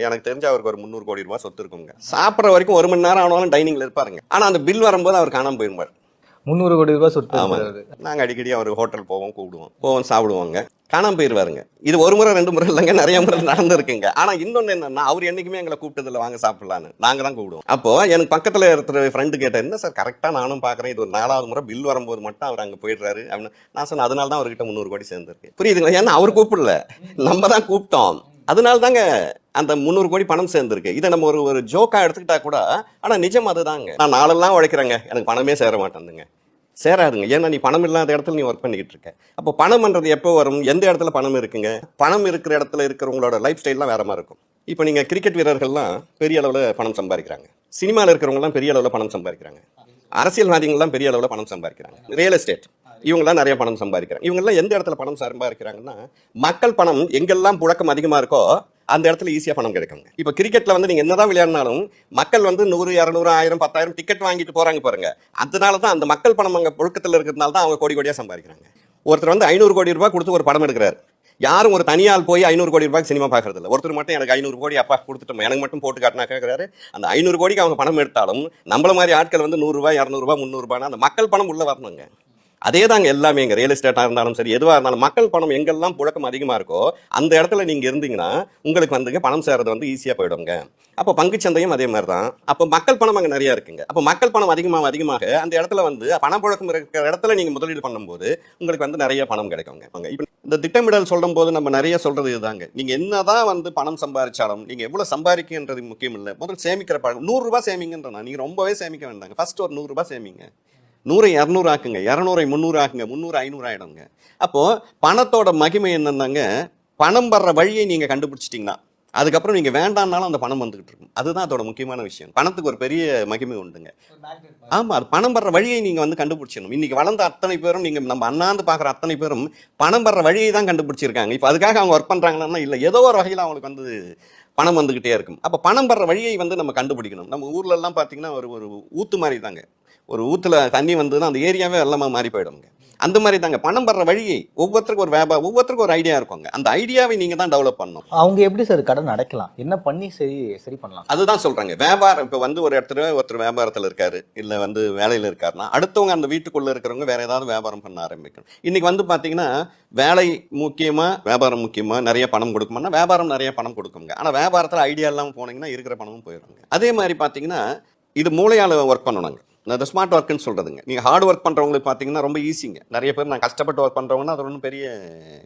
எனக்கு தெரிஞ்ச அவருக்கு ஒரு 300 கோடி ரூபாய் சொத்து இருக்குங்க. சாப்பிட்ற வரைக்கும் 1 மணி நேரம் ஆனாலும் டைனிங்ல இருப்பாருங்க. ஆனா அந்த பில் வரும்போது அவர் காணாம போயிருப்பார். 300 கோடி ரூபாய் சொத்து. ஆமாங்க. நாங்கள் அடிக்கடி அவர் ஹோட்டல் போவோம் சாப்பிடுவோங்க. காணாம போயிருவாருங்க. இது 1 முறை 2 முறை இல்லைங்க, நிறைய முறை நடந்திருக்குங்க. ஆனா இன்னொன்னு என்னன்னா, அவர் என்னைக்குமே எங்களை கூப்பிட்டதில்ல வாங்க சாப்பிடலான்னு. நாங்க தான் கூப்பிடுவோம். அப்போ எனக்கு பக்கத்துல இருக்கிற ஃப்ரெண்டு கேட்டேன், என்ன சார் கரெக்டா நானும் பாக்குறேன், இது ஒரு 4வது முறை பில் வரும்போது மட்டும் அவர் அங்க போயிடுறாரு அப்படின்னு. நான் சொன்னேன், அதனால தான் அவர்கிட்ட 300 கோடி சேர்ந்துருக்கு. புரியுதுங்களா? ஏன்னா அவர் கூப்பிடல, நம்ம தான் கூப்பிட்டோம். அதனால தாங்க அந்த 300 கோடி பணம் சேர்ந்துருக்கு. இதை நம்ம ஒரு ஜோக்கா எடுத்துக்கிட்டா கூட, ஆனா நிஜம் அதுதாங்க. நான் நாளெல்லாம் உழைக்கிறேங்க, எனக்கு பணமே சேர மாட்டேங்குதுங்க. சேராதுங்க. ஏன்னா நீ பணம் இல்லாத இடத்துல நீ ஒர்க் பண்ணிக்கிட்டு இருக்க. அப்போ பணம்ன்றது எப்போ வரும்? எந்த இடத்துல பணம் இருக்குங்க? பணம் இருக்கிற இடத்துல இருக்கிறவங்களோட லைஃப் ஸ்டைல்லாம் வேற மாதிரி இருக்கும். இப்போ நீங்க கிரிக்கெட் வீரர்கள்லாம் பெரிய அளவில் பணம் சம்பாதிக்கிறாங்க. சினிமாவில் இருக்கிறவங்கலாம் பெரிய அளவில் பணம் சம்பாதிக்கிறாங்க. அரசியல்வாதிகள்லாம் பெரிய அளவில் பணம் சம்பாதிக்கிறாங்க. ரியல் எஸ்டேட் இவங்கெல்லாம் நிறைய பணம் சம்பாதிக்கிறாங்க. இவங்கெல்லாம் எந்த இடத்துல பணம் சம்பாதிக்கிறாங்கன்னா, மக்கள் பணம் எங்கெல்லாம் புழக்கம் அதிகமாக இருக்கோ அந்த இடத்துல ஈஸியாக பணம் கிடைக்குங்க. இப்போ கிரிக்கெட்ல வந்து நீங்க என்னதான் விளையாடினாலும் மக்கள் வந்து 100, 200, 1000, 10,000 டிக்கெட் வாங்கிட்டு போறாங்க பாருங்க. அதனால தான் அந்த மக்கள் பணம் அங்கே புழக்கத்தில் இருக்கிறதுனால தான் அவங்க கோடி கோடியாக சம்பாதிக்கிறாங்க. ஒருத்தர் வந்து 500 கோடி ரூபாய் கொடுத்து ஒரு படம் எடுக்கிறார். யாரும் ஒரு தனியால் போய் 500 கோடி ரூபாய்க்கு சினிமா பார்க்கறது இல்லை. ஒருத்தர் மட்டும் எனக்கு 500 கோடி அப்பா கொடுத்துட்டோம், எனக்கு மட்டும் போட்டு காட்டினா கேட்கிறாரு. அந்த 500 கோடிக்கு அவங்க பணம் எடுத்தாலும் நம்மள மாதிரி ஆட்கள் வந்து 100 ரூபாய், 200 ரூபாய், 300 ரூபாய் அந்த மக்கள் பணம் உள்ள வரணுங்க. அதே தாங்க எல்லாமே எங்க ரியல் எஸ்டேட்டாக இருந்தாலும் சரி, எதுவாக இருந்தாலும் மக்கள் பணம் எங்கெல்லாம் புழக்கம் அதிகமாக இருக்கோ அந்த இடத்துல நீங்கள் இருந்தீங்கன்னா உங்களுக்கு வந்துங்க பணம் சேர்றது வந்து ஈஸியாக போயிடுங்க. அப்போ பங்குச்சந்தையும் அதே மாதிரி தான். அப்போ மக்கள் பணம் அங்கே நிறையா இருக்குங்க. அப்போ மக்கள் பணம் அதிகமாக அந்த இடத்துல வந்து பணப்புழக்கம் இருக்கிற இடத்துல நீங்கள் முதலீடு பண்ணும்போது உங்களுக்கு வந்து நிறைய பணம் கிடைக்குங்க. இப்போ இந்த திட்டமிடல் சொல்லும் போது நம்ம நிறைய சொல்றது இதுதாங்க. நீங்கள் என்னதான் வந்து பணம் சம்பாதிச்சாலும் நீங்கள் எவ்வளோ சம்பாதிக்குன்றது முக்கியம் இல்லை. முதல் சேமிக்கிற பழக்கம். 100 ரூபாய் சேமிங்கன்றா நீங்கள் ரொம்பவே சேமிக்க வேண்டாங்க. ஃபர்ஸ்ட் ஒரு 100 ரூபாய் சேமிங்க. 100 200 ஆக்குங்க, 200 300 ஆக்குங்க, 300 500 ஆயிடுங்க. அப்போ பணத்தோட மகிமை என்னன்னாங்க, பணம் வர்ற வழியை நீங்க கண்டுபிடிச்சிட்டீங்கன்னா அதுக்கப்புறம் நீங்க வேண்டாம்னாலும் அந்த பணம் வந்துகிட்டு இருக்கும். அதுதான் அதோட முக்கியமான விஷயம். பணத்துக்கு ஒரு பெரிய மகிமை உண்டுங்க. ஆமா, அது பணம் வர்ற வழியை நீங்க வந்து கண்டுபிடிச்சிடணும். இன்னைக்கு வளர்ந்த அத்தனை பேரும், நீங்க நம்ம அண்ணாந்து பாக்குற அத்தனை பேரும் பணம் வர்ற வழியை தான் கண்டுபிடிச்சிருக்காங்க. இப்போ அதுக்காக அவங்க ஒர்க் பண்றாங்கன்னா இல்லை, ஏதோ ஒரு வகையில் அவங்களுக்கு வந்து பணம் வந்துகிட்டே இருக்கும். அப்போ பணம் வர்ற வழியை வந்து நம்ம கண்டுபிடிக்கணும். நம்ம ஊர்ல எல்லாம் பாத்தீங்கன்னா ஒரு ஊத்து மாதிரி தாங்க. ஒரு ஊத்துல தண்ணி வந்ததுன்னா அந்த ஏரியாவே வெள்ளமா மாறி போயிடுங்க. அந்த மாதிரி தாங்க பணம் வர்ற வழியை ஒவ்வொருத்தருக்கும் ஒரு வியாபாரம், ஒவ்வொருத்தருக்கும் ஒரு ஐடியா இருக்குங்க. அந்த ஐடியாவை நீங்க தான் டெவலப் பண்ணணும். அவங்க எப்படி சார் கடன் அடைக்கலாம்? என்ன பண்ணி சரி பண்ணலாம்? அதுதான் சொல்றாங்க. வியாபாரம் இப்போ வந்து ஒரு இடத்துல ஒருத்தர் வியாபாரத்தில் இருக்காரு, இல்லை வந்து வேலையில் இருக்காருன்னா அடுத்தவங்க அந்த வீட்டுக்குள்ள இருக்கிறவங்க வேற ஏதாவது வியாபாரம் பண்ண ஆரம்பிக்கணும். இன்னைக்கு வந்து பாத்தீங்கன்னா வேலை முக்கியமா வியாபாரம் முக்கியமா, நிறைய பணம் கொடுக்குமானா வியாபாரம் நிறைய பணம் கொடுக்குங்க. ஆனா வியாபாரத்தில் ஐடியா இல்லாமல் போனீங்கன்னா இருக்கிற பணமும் போயிடுங்க. அதே மாதிரி பாத்தீங்கன்னா இது மூளையால ஒர்க் பண்ணணுங்க. இந்த ஸ்மார்ட் ஒர்க்குன்னு சொல்றதுங்க. நீங்கள் ஹார்ட் ஒர்க் பண்ணுறவங்களுக்கு பார்த்தீங்கன்னா ரொம்ப ஈஸிங்க. நிறைய பேர் நான் கஷ்டப்பட்டு ஒர்க் பண்ணுறவங்கன்னா அது ஒன்றும் பெரிய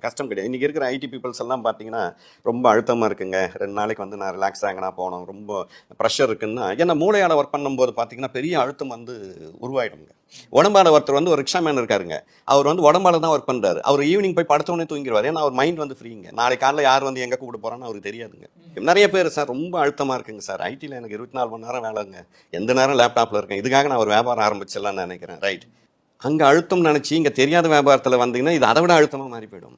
கஷ்டம் கிடையாது. இன்றைக்கி இருக்கிற ஐடி பீப்புள்ஸ் எல்லாம் பார்த்தீங்கன்னா ரொம்ப அழுத்தமாக இருக்குங்க. 2 நாளைக்கு வந்து நான் ரிலாக்ஸ் ஆகினா போனோம், ரொம்ப ப்ரெஷர் இருக்குன்னா, ஏன்னா மூளையால் ஒர்க் பண்ணும்போது பார்த்தீங்கன்னா பெரிய அழுத்தம் வந்து உருவாயிடுங்க. உடம்பால ஒருத்தர் வந்து ஒரு ரிக்ஷா மேன் இருக்காருங்க. அவர் வந்து உடம்பால தான் ஒர்க் பண்ணுறாரு. அவர் ஈவினிங் போய் படுத்தோடனே தூங்கிடுவார். ஏன்னா அவர் மைண்ட் வந்து ஃப்ரீங்க. நாளைக்கு காலைல யார் வந்து எங்கே கூப்பிட்டு போகிறான்னு அவருக்கு தெரியாதுங்க. நிறைய பேர் சார் ரொம்ப அழுத்தமாக இருக்குங்க சார், ஐடியில் எனக்கு 24 மணி நேரம் வேலைங்க, எந்த நேரம் லேப்டாப்பில் இருக்கேன், இதுக்காக நான் ஒரு வியாபாரம் ஆரம்பிச்சிடலாம்னு நினைக்கிறேன். ரைட், அங்கே அழுத்தம் நினச்சி இங்கே தெரியாத வியாபாரத்தில் வந்தீங்கன்னா இது அதை விட அழுத்தமாக மாறி போயிடும்.